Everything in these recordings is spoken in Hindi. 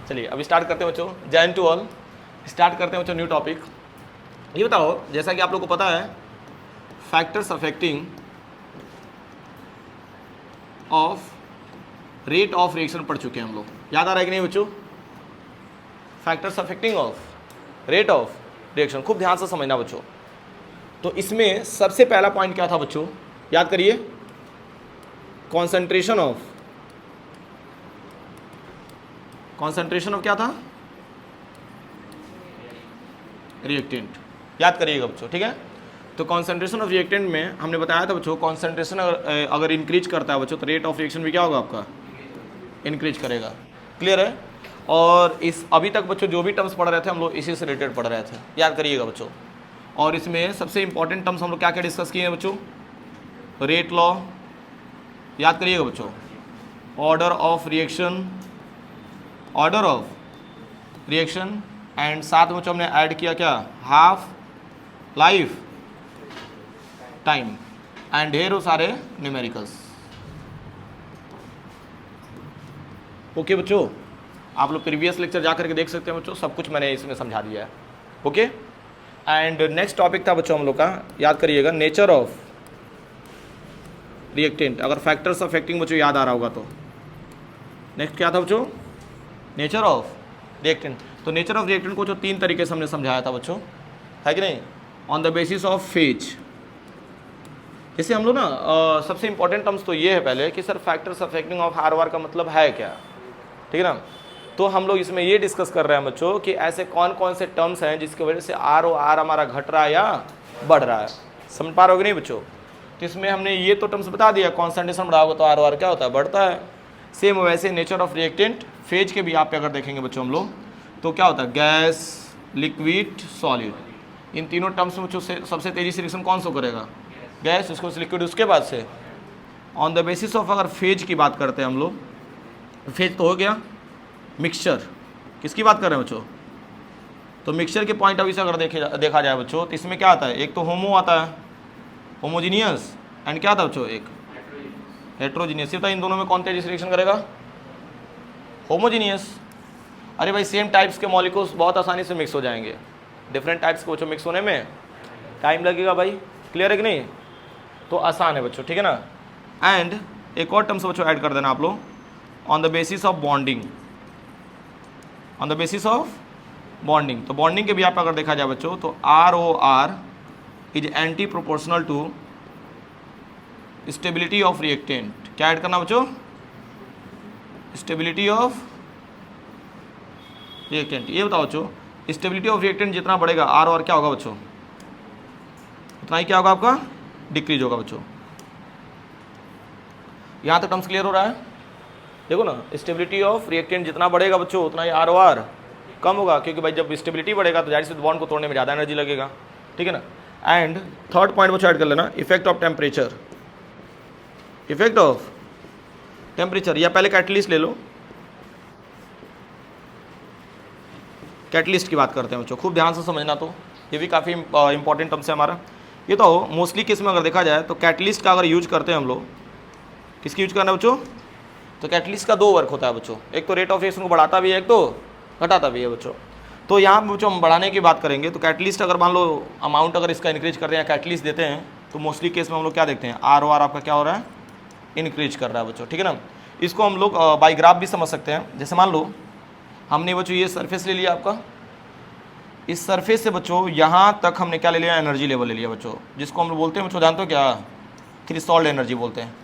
चलिए अभी स्टार्ट करते हैं बच्चों, जय टू ऑल। स्टार्ट करते हैं बच्चों न्यू टॉपिक। ये बताओ, जैसा कि आप लोग को पता है, factors affecting of rate of reaction पढ़ चुके हैं हम लोग, याद आ रहा है कि नहीं बच्चों? Factors affecting of rate of reaction, खूब ध्यान से समझना बच्चों। तो इसमें सबसे पहला पॉइंट क्या था बच्चों, याद करिए, कॉन्सेंट्रेशन ऑफ क्या था? रिएक्टेंट, याद करिएगा बच्चों, ठीक है। तो कॉन्सेंट्रेशन ऑफ रिएक्टेंट में हमने बताया था बच्चों, कॉन्सेंट्रेशन अगर इंक्रीज करता है बच्चों तो रेट ऑफ रिएक्शन भी क्या होगा आपका, इंक्रीज करेगा। क्लियर है? और इस अभी तक बच्चों जो भी टर्म्स पढ़ रहे थे हम लोग इसी से रिलेटेड पढ़ रहे थे, याद करिएगा बच्चों। और इसमें सबसे इंपॉर्टेंट टर्म्स हम लोग क्या क्या डिस्कस किए हैं बच्चों? रेट लॉ, याद करिएगा बच्चों, ऑर्डर ऑफ रिएक्शन, एंड साथ में बच्चों हमने ऐड किया क्या, हाफ लाइफ टाइम, एंड ढेरों सारे न्यूमेरिकल्स। ओके बच्चों, आप लोग प्रीवियस लेक्चर जा करके देख सकते हैं बच्चों, सब कुछ मैंने इसमें समझा दिया है। ओके, एंड नेक्स्ट टॉपिक था बच्चों हम लोग का, याद करिएगा, नेचर ऑफ रिएक्टेंट। अगर फैक्टर्स अफेक्टिंग बच्चों याद आ रहा होगा तो नेक्स्ट क्या था बच्चों, नेचर ऑफ रिएक्टेंट। तो नेचर ऑफ रिएक्टेंट को जो 3 तरीके से हमने समझाया था बच्चों, है कि नहीं? On the basis of phase. जैसे हम लोग ना सबसे इंपॉर्टेंट टर्म्स तो ये है पहले कि सर फैक्टर्स अफेक्टिंग ऑफ आर वार का मतलब है क्या, ठीक है ना। तो हम लोग इसमें ये डिस्कस कर रहे हैं बच्चों कि ऐसे कौन कौन से टर्म्स हैं जिसकी वजह से आर ओ आर हमारा घट रहा है या बढ़ रहा है, समझ पा रहे हो कि नहीं बच्चों? तो इसमें हमने ये तो टर्म्स बता दिया, कॉन्सेंट्रेशन बढ़ा होगा तो आर ओ आर क्या होता है, बढ़ता है। सेम वैसे नेचर ऑफ रिएक्टेंट फेज के भी आप अगर देखेंगे बच्चों हम लोग तो क्या होता है, गैस, लिक्विड, सॉलिड, इन तीनों टर्म्स में बच्चों से सबसे तेजी से रिएक्शन कौन सा करेगा, गैस, उसको लिक्विड, उसके बाद से। ऑन द बेसिस ऑफ अगर फेज की बात करते हैं हम लोग, फेज तो हो गया। मिक्सचर, किसकी बात कर रहे हैं बच्चों? तो मिक्सचर के पॉइंट ऑफ व्यू से अगर देखा जाए बच्चों तो इसमें क्या आता है, एक तो होमो आता है, होमोजीनियस, एंड क्या था बच्चों, एक हेट्रोजीनियस। ये था, इन दोनों में कौन तेजी से रिएक्शन करेगा, होमोजीनियस। अरे भाई सेम टाइप्स के मॉलिक्यूल्स बहुत आसानी से मिक्स हो जाएंगे, डिफरेंट टाइप्स के बच्चों मिक्स होने में टाइम लगेगा भाई, क्लियर है कि नहीं? तो आसान है बच्चों, ठीक है ना। एंड एक और टर्म्स बच्चों ऐड कर देना आप लोग, on the basis of bonding, on the basis of bonding. तो बॉन्डिंग के भी आप अगर देखा जाए बच्चों तो R O R is anti proportional to stability of reactant. क्या ऐड करना बच्चों, स्टेबिलिटी ऑफ रिएक्टेंट। ये बताओ बच्चों, स्टेबिलिटी ऑफ रिएक्टेंट जितना बढ़ेगा आर ओ आर क्या होगा बच्चों, उतना ही क्या होगा आपका, डिक्रीज होगा बच्चों। यहाँ तक टर्म्स क्लियर हो रहा है? देखो ना, स्टेबिलिटी ऑफ रिएक्टेंट जितना बढ़ेगा बच्चों उतना ही आर ओ आर कम होगा, क्योंकि भाई जब स्टेबिलिटी बढ़ेगा तो जाहिर से बॉन्ड को तोड़ने में ज़्यादा एनर्जी लगेगा, ठीक है ना। एंड थर्ड पॉइंट बच्चों ऐड कर लेना, effect of temperature, effect of temperature, या पहले कैटलिस्ट ले लो। कैटलिस्ट की बात करते हैं बच्चों, खूब ध्यान से समझना, तो ये भी काफ़ी इंपॉर्टेंट टर्म्स है हमारा। ये तो मोस्टली केस में अगर देखा जाए तो कैटलिस्ट का अगर यूज करते हैं हम लोग, किसकी यूज करना है बच्चों? तो कैटलिस्ट का 2 वर्क होता है बच्चों, एक तो रेट ऑफ रिएक्शन को बढ़ाता भी है, एक तो घटाता भी है बच्चों। तो यहाँ पर बच्चों हम बढ़ाने की बात करेंगे तो कैटलिस्ट अगर मान लो अमाउंट अगर इसका इंक्रीज करते हैं या कैटलिस्ट देते हैं तो मोस्टली केस में हम लोग क्या देखते हैं, आर ओ आर आपका क्या हो रहा है, इंक्रीज कर रहा है बच्चों, ठीक है ना। इसको हम लोग बाई ग्राफ भी समझ सकते हैं। जैसे मान लो हमने बच्चों ये सरफेस ले लिया आपका, इस सरफेस से बच्चों यहाँ तक हमने क्या ले लिया, एनर्जी लेवल ले लिया बच्चों, जिसको हम लोग बोलते हैं बच्चों, जानते हो क्या, थ्रेशोल्ड एनर्जी बोलते हैं।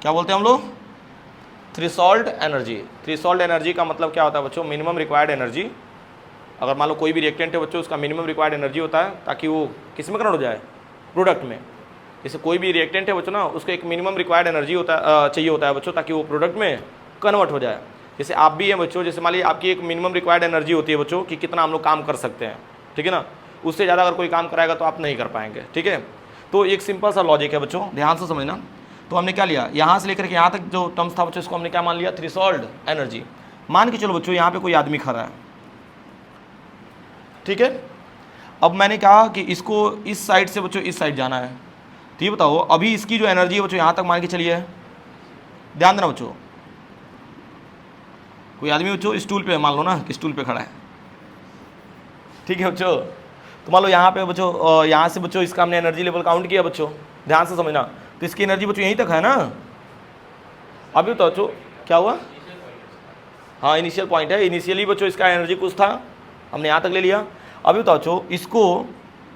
क्या बोलते हैं हम लोग, थ्रेशोल्ड एनर्जी। थ्रेशोल्ड एनर्जी का मतलब क्या होता है बच्चों, मिनिमम रिक्वायर्ड एनर्जी। अगर मान लो कोई भी रिएक्टेंट है बच्चों, उसका मिनिमम रिक्वायर्ड एनर्जी होता है ताकि वो किस में कन्वर्ट हो जाए, प्रोडक्ट में। जैसे कोई भी रिएक्टेंट है बच्चों ना, उसको एक मिनिमम रिक्वायर्ड एनर्जी चाहिए होता है बच्चों ताकि वो प्रोडक्ट में कन्वर्ट हो जाए। जैसे आप भी हैं बच्चों, जैसे मान लीजिए आपकी एक मिनिमम रिक्वायर्ड एनर्जी होती है बच्चों कि कितना हम लोग काम कर सकते हैं, ठीक है ना। उससे ज़्यादा अगर कोई काम कराएगा तो आप नहीं कर पाएंगे, ठीक है। तो एक सिंपल सा लॉजिक है बच्चों, ध्यान से समझना। तो हमने क्या लिया, यहाँ से लेकर के यहाँ तक जो टर्म्स था बच्चों, इसको हमने क्या मान लिया, थ्रेशोल्ड एनर्जी। मान के चलो बच्चों यहाँ पे कोई आदमी खड़ा है, ठीक है। अब मैंने कहा कि इसको इस साइड से बच्चों इस साइड जाना है, तो ये बताओ अभी इसकी जो एनर्जी है बच्चों यहाँ तक मान के चलिए, ध्यान देना बच्चों, कोई आदमी बच्चों स्टूल पे, मान लो ना कि स्टूल पे खड़ा है, ठीक है बच्चों, तो मान लो यहाँ पे बच्चों, यहाँ से बच्चों इसका हमने एनर्जी लेवल काउंट किया बच्चों, ध्यान से समझना, तो इसकी एनर्जी बच्चों यहीं तक है ना। अभी तो बच्चों क्या हुआ, हाँ इनिशियल पॉइंट है, इनिशियली बच्चों इसका एनर्जी कुछ था, हमने यहाँ तक ले लिया। अभी तो बच्चों इसको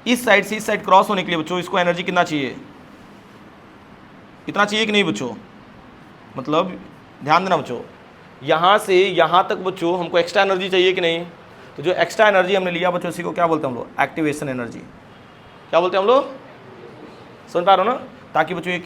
इस साइड से इस साइड क्रॉस होने के लिए बच्चों इसको एनर्जी कितना चाहिए, इतना चाहिए कि नहीं बच्चों, मतलब ध्यान देना बच्चों, यहाँ से यहाँ तक बच्चों हमको एक्स्ट्रा एनर्जी चाहिए कि नहीं, तो जो एक्स्ट्रा एनर्जी हमने लिया बच्चों इसी को क्या बोलते हैं हम लोग, एक्टिवेशन एनर्जी। क्या बोलते हैं हम लोग, समझ पा रहे हो ना, ताकि बच्चों ये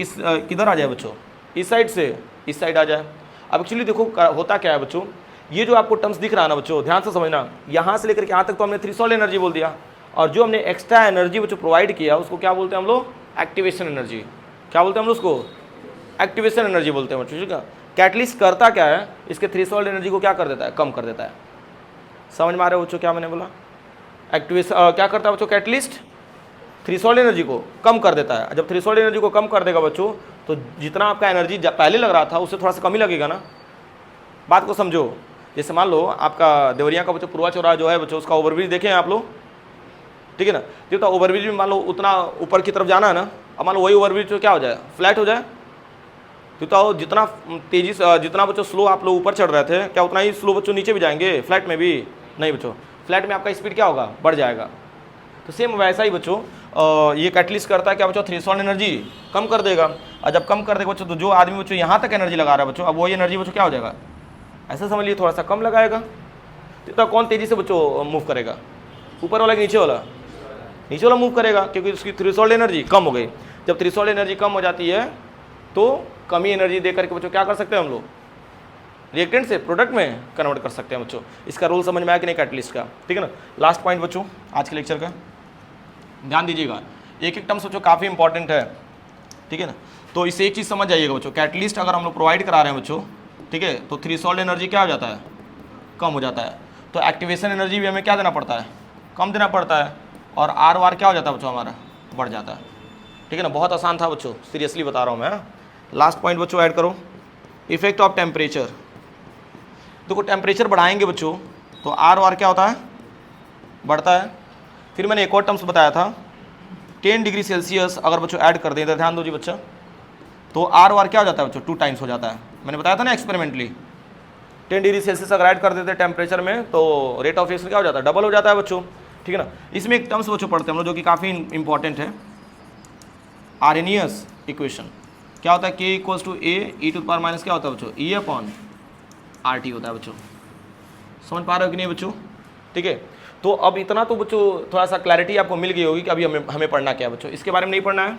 किधर आ जाए बच्चों, इस साइड से इस साइड आ जाए। अब एक्चुअली देखो होता क्या है बच्चों, ये जो आपको टर्म्स दिख रहा है ना बच्चों, ध्यान से समझना, यहाँ से लेकर के यहाँ तक तो हमने थ्रेशोल्ड एनर्जी बोल दिया, और जो हमने एक्स्ट्रा एनर्जी बच्चों प्रोवाइड किया उसको क्या बोलते हैं हम लोग, एक्टिवेशन एनर्जी। क्या बोलते हैं हम लोग उसको, एक्टिवेशन एनर्जी बोलते हैं बच्चों, ठीक है। कैटलिस्ट करता क्या है, इसके थ्रेशोल्ड एनर्जी को क्या कर देता है, कम कर देता है। समझ में आ रहे हो बच्चों क्या मैंने बोला, एक्टिवेशन क्या करता है बच्चों, कैटलिस्ट थ्रेशोल्ड एनर्जी को कम कर देता है। जब थ्रेशोल्ड एनर्जी को कम कर देगा बच्चों, तो जितना आपका एनर्जी पहले लग रहा था उससे थोड़ा सा कम ही लगेगा ना। बात को समझो, जैसे मान लो आपका देवरिया का बच्चों पूर्वा चौराहा जो है बच्चों, उसका ओवरब्रिज देखें आप लोग, ठीक है ना, तो ओवरब्रिज में मान लो उतना ऊपर की तरफ जाना है ना, अब मान लो वही ओवरब्रिज तो क्या हो जाए, फ्लैट हो जाए। तो जितना तेजी से जितना बच्चों स्लो आप लोग ऊपर चढ़ रहे थे, क्या उतना ही स्लो बच्चों नीचे भी जाएंगे, फ्लैट में भी नहीं बच्चों, फ्लैट में आपका स्पीड क्या होगा, बढ़ जाएगा। तो सेम वैसा ही बच्चों ये कैटलिस्ट करता है क्या बच्चों, थ्रेशोल्ड एनर्जी कम कर देगा, और जब कम कर देगा बच्चों तो जो आदमी बच्चों यहाँ तक एनर्जी लगा रहा है बच्चों, अब वही एनर्जी बच्चों क्या हो जाएगा, ऐसा समझ लीजिए थोड़ा सा कम लगाएगा। तो कौन तेजी से बच्चों मूव करेगा, ऊपर वाला कि नीचे वाला, नीचे वाला मूव करेगा, क्योंकि उसकी थ्रेशोल्ड एनर्जी कम हो गई। जब थ्रेशोल्ड एनर्जी कम हो जाती है तो कमी एनर्जी दे करके बच्चों क्या कर सकते हैं हम लोग, रिएक्टेंट से प्रोडक्ट में कन्वर्ट कर सकते हैं बच्चों। इसका रूल समझ में आया कि नहीं कैटलिस्ट का, ठीक है ना। लास्ट पॉइंट बच्चों आज के लेक्चर का ध्यान दीजिएगा, एक एक टर्म्स बच्चों काफ़ी इंपॉर्टेंट है, ठीक है ना। तो इससे एक चीज़ समझ जाइएगा बच्चों, कैटलिस्ट अगर हम लोग प्रोवाइड करा रहे हैं बच्चों, ठीक है, तो थ्रेशोल्ड एनर्जी क्या हो जाता है, कम हो जाता है। तो एक्टिवेशन एनर्जी भी हमें क्या देना पड़ता है, कम देना पड़ता है, और आर वार क्या हो जाता है बच्चों हमारा, बढ़ जाता है, ठीक है ना। बहुत आसान था बच्चों, सीरियसली बता रहा हूँ मैं। लास्ट पॉइंट बच्चों ऐड करो, इफेक्ट ऑफ टेम्परेचर। देखो टेम्परेचर बढ़ाएंगे बच्चों तो आर वार क्या होता है, बढ़ता है। फिर मैंने एक और टर्म्स बताया था, 10 डिग्री सेल्सियस अगर बच्चों ऐड कर दें, इधर ध्यान दो जी बच्चा, तो आर वार क्या हो जाता है बच्चों, 2 टाइम्स हो जाता है। मैंने बताया था ना एक्सपेरिमेंटली, 10 डिग्री सेल्सियस अगर ऐड कर देते टेम्परेचर में तो रेट ऑफ रिएक्शन क्या हो जाता है, डबल हो जाता है बच्चों, ठीक है ना। इसमें एक टर्म्स बच्चों पढ़ते हैं हम लोग जो कि काफ़ी इंपॉर्टेंट है, आर्रेनियस इक्वेशन। क्या होता है, K equals to A E to power minus क्या होता है बच्चों, ई अपॉन आर टी होता है बच्चों। समझ पा रहे हो कि नहीं बच्चों, ठीक है। तो अब इतना तो बच्चों थोड़ा सा क्लैरिटी आपको मिल गई होगी कि अभी हमें पढ़ना क्या है बच्चों। इसके बारे में नहीं पढ़ना है,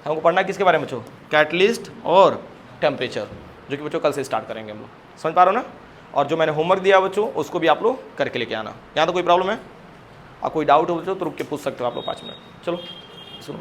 हमको पढ़ना है किसके बारे में बच्चों, कैटलिस्ट और टेम्परेचर, जो कि बच्चों कल से स्टार्ट करेंगे हम लोग। समझ पा रहे हो ना। और जो मैंने होमवर्क दिया बच्चों उसको भी आप लोग करके लेके आना। यहाँ तो कोई प्रॉब्लम है, और कोई डाउट हो बच्चों तो रुक के पूछ सकते हो आप लोग 5 मिनट। चलो सुनो।